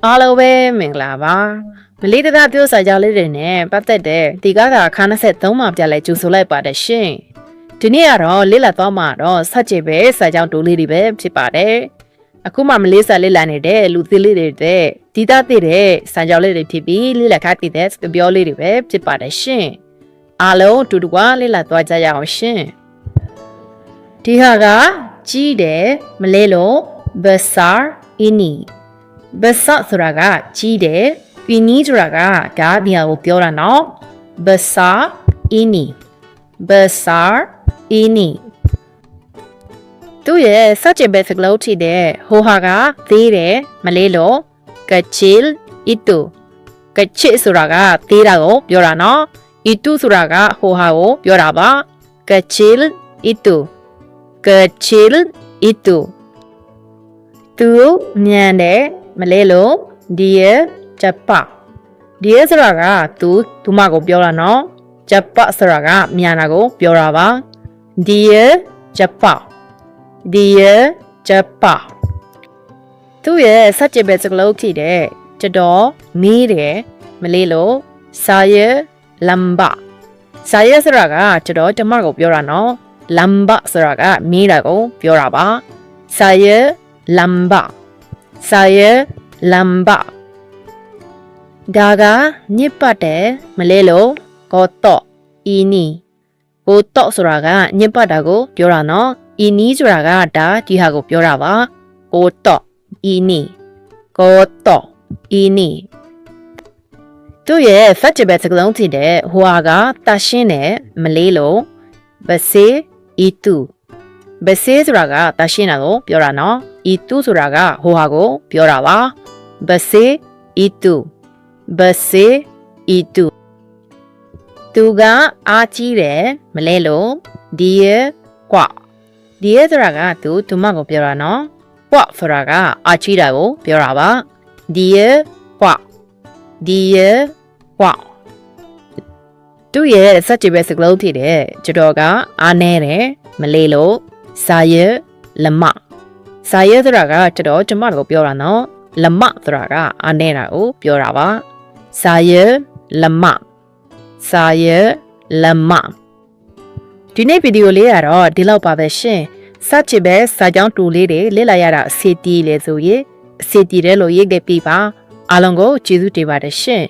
အားလုံးပဲမင်္ဂလာပါမလေးတသားပြောစာကြောင်းလေးတွေနဲ့ပတ်သက်တဲ့ဒီကားအခါ23မှာပြလဲကြိုဆိုလိုက်ပါတယ်ရှင်ဒီနေ့ကတော့လေ့လာသွားမှာတော့စัจကျေပဲစာကြောင်းတိုးလေးတွေပဲဖြစ်ပါတယ်အခုမှမလေးစာလေ့လာနေတဲ့လူသေးလေးတွေတဲ့ဒီသားသိတဲ့စာကြောင်းလေးတွေဖြစ်ပြီးလေ့လာခါတည်တဲ့ပြောလေးတွေပဲဖြစ်ပါတယ်ရှင်အားလုံးတူတူကလေ့လာသွားကြရအောင်ရှင်ဒီဟာကကြီးတယ်မလဲလို့ besar ini besar ဆိုတာကကြီးတယ်ပြီးနီးဆိုတာကဒါဒီဟာကိုပြောတာနော် besar ini besar ini သူရဲ့စัจကျေပဲစကလုံးထိတဲ့ဟိုဟာကသေးတယ်မလေးလို့ kecil itu kecil ဆိုတာကသေးတာကိုပြောတာနော် itu ဆိုတာကဟိုဟာကိုပြောတာပါ kecil itu kecil itu သူမြန်တယ်မလဲလို့ dia cepat dia ဆိုတာကသူမကိုပြောတာနော် cepat ဆိုတာကမြန်တာကိုပြောတာပါ dia cepat dia cepat သူရဲ့စัจကျေပဲစကလုံးဖြစ်တဲ့ကျတော့မီးတယ်မလေးလို့ saya lambat saya ဆိုတာကကျတော့ကျမကိုပြောတာနော် lambat ဆိုတာကမီးတာကိုပြောတာပါ saya lambat saya lambat ဒါကညစ်ပတ်တယ်မလဲလို့ kotok ini kotok ဆိုတာကညစ်ပတ်တာကိုပြောတာနော် ini ဆိုတာကဒါဒီဟာကိုပြောတာပါ kotok ini kotok ini သူရဲ့စัจကျေပဲစကလုံးဖြစ်တဲ့ဟိုဟာကတရှင်းတယ်မလေးလို့ bersih itu bersih ဆိုတာကတရှင်းတာကိုပြောတာနော် itu ဆိုတာကဟိုဟာကိုပြောတာပါ bersih itu bersih itu သူကအားကြီးတယ်မလဲလို့ dia kuat dia ဆိုတာကသူမကိုပြောတာနော် kuat ဆိုတာကအားကြီးတာကိုပြောတာပါ dia kuat dia kuat သူရဲ့စัจကျေပဲစကလုံးဖြစ်တဲ့ကျတော့ကအားနေတယ်မလေးလို့ saya lemah saya ဆိုတာကကျတော့ကျမတို့ပြောတာနော် lemah ဆိုတာကအားနေတာကိုပြောတာပါ saya lemah saya lemah ဒီနေ့ဗီဒီယိုလေးကတော့ဒီလောက်ပါပဲရှင်စัจကျေပဲစာကြောင်းတူလေးတွေလေ့လာရတာအစီတီးလေဆိုရင်အစီတီးတယ်လို့ရေးခဲ့ပြပါအားလုံးကိုကျေးဇူးတင်ပါတယ်ရှင်